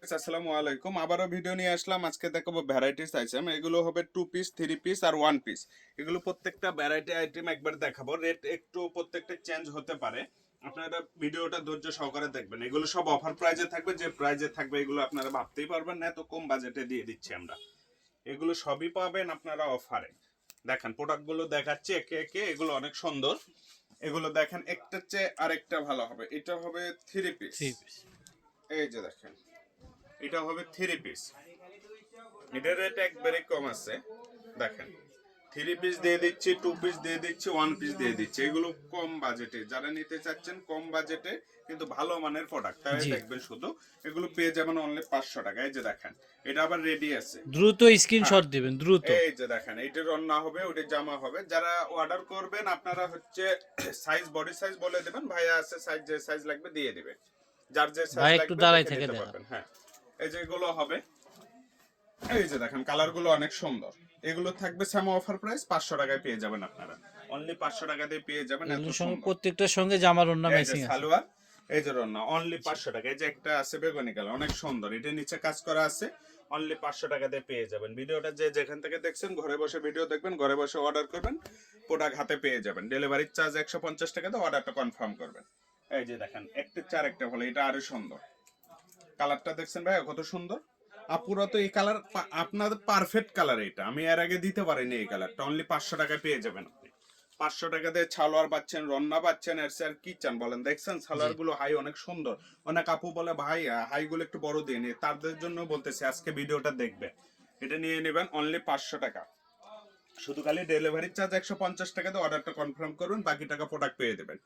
আসসালামু আলাইকুম, আবারও ভিডিও নিয়ে আসলাম। আজকে দেখাবো ভ্যারাইটিস আইটেম। এগুলো হবে 2 পিস, 3 পিস আর 1 পিস। এগুলো প্রত্যেকটা ভ্যারাইটি আইটেম একবার দেখাবো। রেট একটু প্রত্যেকটা চেঞ্জ হতে পারে, আপনারা ভিডিওটা ধৈর্য সহকারে দেখবেন। এগুলো সব অফার প্রাইজে থাকবে, যে প্রাইজে থাকবে এগুলো আপনারা ভাবতেই পারবেন না, এত কম বাজেটে দিয়ে দিচ্ছি আমরা। এগুলো সবই পাবেন আপনারা অফারে। দেখেন প্রোডাক্টগুলো দেখাচ্ছি একে একে, এগুলো অনেক সুন্দর। এগুলো দেখেন একটার চেয়ে আরেকটা ভালো হবে। এটা হবে 3 পিস। এই যে দেখেন, এটা হবে 3 পিস। এটার রেট একবারে কম আছে। দেখেন 3 পিস দিয়ে দিচ্ছি, 2 পিস দিয়ে দিচ্ছি, 1 পিস দিয়ে দিচ্ছি। এগুলো কম বাজেটে, যারা নিতে চাচ্ছেন কম বাজেটে কিন্তু ভালো মানের প্রোডাক্ট, তাই দেখবেন শুধু। এগুলো পেয়ে যাবেন অনলি 500 টাকা। এই যে দেখেন, এটা আবার রেডি আছে, দ্রুত স্ক্রিনশট হ্যাঁ। দিবেন দ্রুত। এই যে দেখেন, এইটা রান্না হবে, ওটা জামা হবে। যারা অর্ডার করবেন আপনারা হচ্ছে সাইজ, বডি সাইজ বলে দেবেন, ভাইয়া আছে সাইজ, যে সাইজ লাগবে দিয়ে দিবে। যার যে সাইজ ভাই একটু লাগবে দাঁড়াই দেখে থেকে নিতে দেখা। পারবেন। হ্যাঁ, এই যে এগুলো হবে। এই যে দেখেন কালারগুলো অনেক সুন্দর। এগুলো থাকবে সামো অফার প্রাইস 500 টাকায় পেয়ে যাবেন আপনারা। অনলি 500 টাকা দিয়ে পেয়ে যাবেন, এত এগুলোর সঙ্গে সুন্দর। প্রত্যেকটার সঙ্গে জামার ওড়না এই যে ম্যাচিং আছে। সালোয়ার, এই যে রন্না, অনলি 500 টাকা। এই যে একটা আছে বেগুনি কালার, অনেক সুন্দর। এটা নিচে কাজ করা আছে, অনলি 500 টাকা দিয়ে পেয়ে যাবেন। ভিডিওটা যে যেখান থেকে দেখছেন ঘরে বসে ভিডিও দেখবেন, ঘরে বসে অর্ডার করবেন, প্রোডাক্ট হাতে পেয়ে যাবেন। ডেলিভারি চার্জ 150 টাকা দিয়ে অর্ডারটা কনফার্ম করবেন। এই যে দেখেন একটা চার একটা ভালো, এটা আরো সুন্দর। কালারটা দেখছেন ভাই কত সুন্দর। আপুরা তো এই কালার আপনাদের পারফেক্ট কালার। এটা আমি এর আগে দিতে পারিনি এই কালারটা। অনলি 500 টাকায় পেয়ে যাবেন আপনি। 500 টাকা দিয়ে সালোয়ার পাচ্ছেন, রন্না পাচ্ছেন। এর স্যার কি চান বলেন। দেখছেন সালোয়ার গুলো হাই অনেক সুন্দর। অনেক আপু বলে ভাই হাই গুলো একটু বড় দিয়ে নিয়ে, তাদের জন্য বলতেছি আজকে ভিডিওটা দেখবে। এটা নিয়ে নেবেন অনলি 500 টাকা। শুধু খালি ডেলিভারি চার্জ 150 টাকা দিয়ে অর্ডারটা কনফার্ম করুন, বাকি টাকা প্রোডাক্ট পেয়ে দেবেন।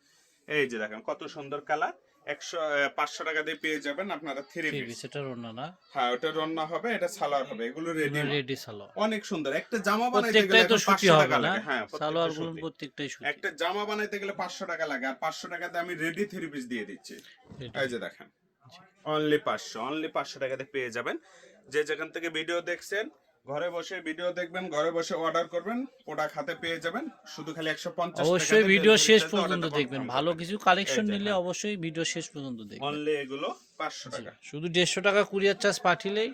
এই যে দেখেন কত সুন্দর কালার। 500 টাকা দিয়ে পেয়ে যাবেন আপনারা 3 পিস। এটার ওড়না না? হ্যাঁ, ওটা রান্না হবে, এটা সালোয়ার হবে। এগুলো রেডি রেডি সালোয়ার। অনেক সুন্দর। একটা জামা বানাইতে গেলে প্রত্যেকটাই তো এখন সুতি 500 টাকা হবে না? লাগে। হ্যাঁ, প্রত্যেকটা সালোয়ার গুলো সুতি। প্রত্যেকটাই সুতি। একটা জামা বানাইতে গেলে 500 টাকা লাগে, আর 500 টাকাতে আমি রেডি 3 পিস দিয়ে দিচ্ছি। এই যে দেখেন, অনলি 500, অনলি 500 টাকাতে পেয়ে যাবেন। যে যেখান থেকে ভিডিও দেখছেন ঘরে বসে ভিডিও দেখবেন, ঘরে বসে অর্ডার করবেন, প্রোডাক্ট হাতে পেয়ে যাবেন। শুধু খালি 150 টাকা অবশ্যই দিয়ে ভিডিও ডেলিভারি শেষ চার্জ পর্যন্ত অর্ডারটা দেখবেন। কনফার্ম ভালো করবেন। কিছু এই কালেকশন যে নিলে হ্যাঁ, অবশ্যই ভিডিও শেষ পর্যন্ত দেখবেন। অনলি এগুলো 500 জি, টাকা। শুধু 150 টাকা কুরিয়ার চার্জ পাঠিয়েলেই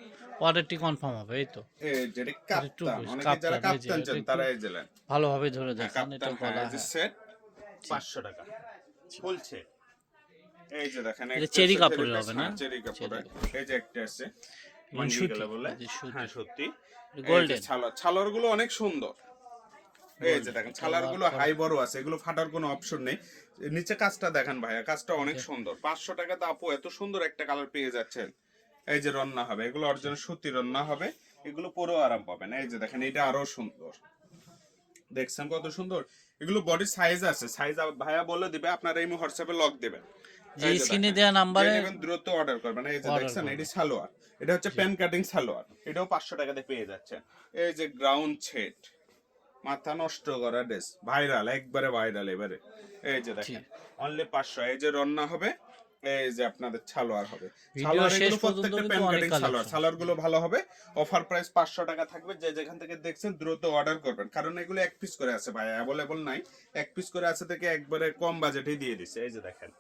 অর্ডারটি কনফার্ম হবে। এই তো। এই যে এটা এটা একটু কাপ্তান, অনেকে যারা কাপ্তান, এই যে কাপ্তান এটা চান একটু তারা এই জেলেন। ভালোভাবে ধরে হ্যাঁ দেখান। এটা কাপ্তান, হ্যাঁ। গলা, এই যে হ্যাঁ। সেট 500 টাকা ফুল সেট। এই যে দেখেন এটা একটা চেরি আছে কাপড়ের 3 পিস, হবে না? হ্যাঁ চেরি কাপড়ের। এই যে একটা আছে এগুলো মাঙ্গি সুতি, গলা বলে, এই যে সুতি। হ্যাঁ সত্যি। এই যে গোল্ডেন। ছালার, ছালার গুলো অনেক সুন্দর। এই যে দেখেন ছালার গুলো হাই বড় আছে, এগুলো ফাটার কোনো অপশন নেই। নিচে কাজটা দেখেন ভাইয়া, কাজটা অনেক সুন্দর। 500 টাকাতে আপু এত সুন্দর একটা কালার পেয়ে যাচ্ছেন। এই যে রন্না হবে, এগুলো অরিজিনাল সুতি রন্না হবে। এগুলো পরেও আরাম পাবেন। এই যে দেখেন, এটা আরো সুন্দর। দেখছেন কত সুন্দর। এগুলো বডি সাইজ আছে, সাইজ ভাইয়া বলে দিবে, আপনারা এই হোয়াটসঅ্যাপে লক দিবেন। যে এই যে স্ক্রিনে দেখেন, দেওয়া যে নাম্বারে নেবেন দ্রুত অর্ডার করবেন। এই যে অর্ডার দেখছেন, করবেন। এটি সালোয়ার, এটা হচ্ছে প্যান কাটিং সালোয়ার। এটাও 500 টাকাতে পেয়ে যাচ্ছেন। এই যে গ্রাউন্ড সেট, মাথা নষ্ট করা ড্রেস, ভাইরাল, একবারে ভাইরাল এবারে। এই যে দেখেন অনলি 500। এই যে রন্না হবে, এই যে আপনাদের সালোয়ার হবে। ভিডিও সালোয়ার শেষ এগুলো পর্যন্ত প্রত্যেকটা কিন্তু প্যান অনেক কাটিং সালোয়ার। কালেকশন। সালোয়ার গুলো ভালো হবে। অফার প্রাইস 500 টাকা থাকবে। যে যেখান থেকে দেখছেন দ্রুত অর্ডার করবেন, কারণ এগুলো এক পিস করে আছে ভাই, অ্যাভেলেবল নাই। এক পিস করে আছে থেকে একবারে কম বাজেটেই দিয়ে দিছে। এই যে দেখেন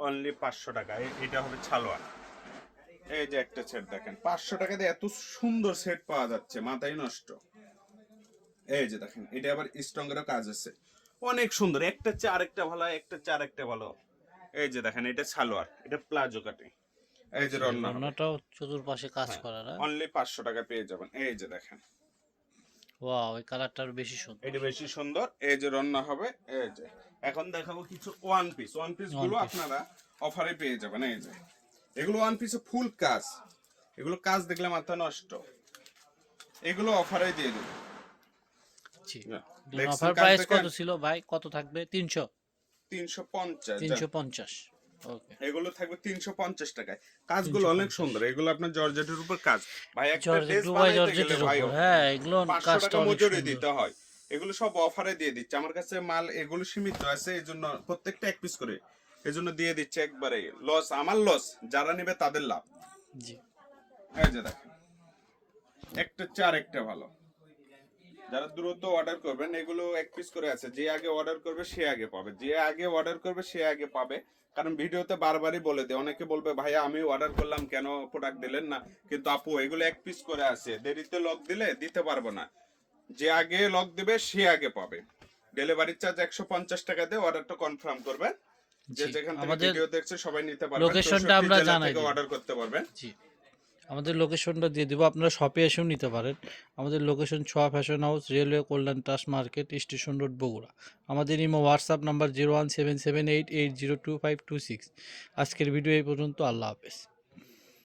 অনলি 500 টাকা। এটা হবে সালোয়ার। এই যে একটা সেট দেখেন, 500 টাকা দিয়ে এত সুন্দর সেট পাওয়া যাচ্ছে, মাথায় নষ্ট। এই যে দেখেন, এটা আবার স্ট্রংয়েরও কাজ আছে, অনেক সুন্দর। একটা চেয়ে আরেকটা ভালো, একটা চেয়ে আরেকটা ভালো। এই যে দেখেন, এটা সালোয়ার, এটা প্লাজো কাটিং। এই যে রন্না হবে, রান্নাটাও চতুর্পাশে কাজ হ্যাঁ, করা না? অনলি 500 টাকা পেয়ে যাবেন। এই যে দেখেন, ওয়াও, এই কালারটা আরো বেশি সুন্দর। এটা বেশি সুন্দর। এই যে রন্না হবে। এই যে এখন দেখাবো কিছু ওয়ান পিস। ওয়ান পিস গুলো ওয়ান পিস। আপনারা অফারে পেয়ে যাবেন। এই যে এগুলো ওয়ান পিসে ফুল কাজ, এগুলো কাজ দেখলে মাথা নষ্ট। এগুলো অফারে দিয়ে দেবো। জি। দেখছেন অফার কাজ প্রাইস দেখেন, কত ছিল ভাই? কত থাকবে? 300? 350। 350। ওকে। এগুলো থাকবে 350 টাকায়। কাজগুলো অনেক 350। সুন্দর। এগুলো আপনার জর্জেটের উপর কাজ ভাই। একটা জর্জেট, ড্রেস দুবাই বানাইতে গেলে জর্জেটের ভাই উপর, হ্যাঁ, এগুলো 500 কাজটা টাকা অনেক মজুরি সুন্দর। দিতে হয়। এগুলো সব অফারে দিয়ে দিচ্ছে। আমার কাছে মাল এগুলো সীমিত আছে, এই জন্য প্রত্যেকটা এক পিস করে এই জন্য দিয়ে দিচ্ছে একবারে। লস আমার, লস যারা নেবে তাদের লাভ। জি। এই যে দেখেন, একটা চার একটা ভালো। যারা দ্রুত অর্ডার করবেন, এগুলো এক পিস করে আছে। যে আগে অর্ডার করবে সে আগে পাবে, যে আগে অর্ডার করবে সে আগে পাবে। কারণ ভিডিওতে বারবারই বলে দেয়, অনেকে বলবে ভাইয়া আমি অর্ডার করলাম কেন প্রোডাক্ট দিলেন না, কিন্তু আপু এগুলো এক পিস করে আছে, দেরিতে লক দিলে দিতে পারবো না, যে আগে লক দিবে সে আগে পাবে। ডেলিভারি চার্জ 150 টাকা দিয়ে অর্ডারটা কনফার্ম করবেন। যে জি, যেখান থেকে আমাদের ভিডিও দেখছে সবাই নিতে পারবেন, লোকেশনটা 64 আমরা জেলা জানাই থেকে দিই। অর্ডার করতে পারবেন। জি, আমাদের লোকেশনটা দিয়ে দেবো, আপনারা শপে এসেও নিতে পারেন। আমাদের location Chhoya fashion house, railway Kalyan trust market, station road, Bogura. আমাদের ইমো হোয়াটসঅ্যাপ নাম্বার 01778802526। আজকের ভিডিও এই পর্যন্ত। আল্লাহ হাফেজ।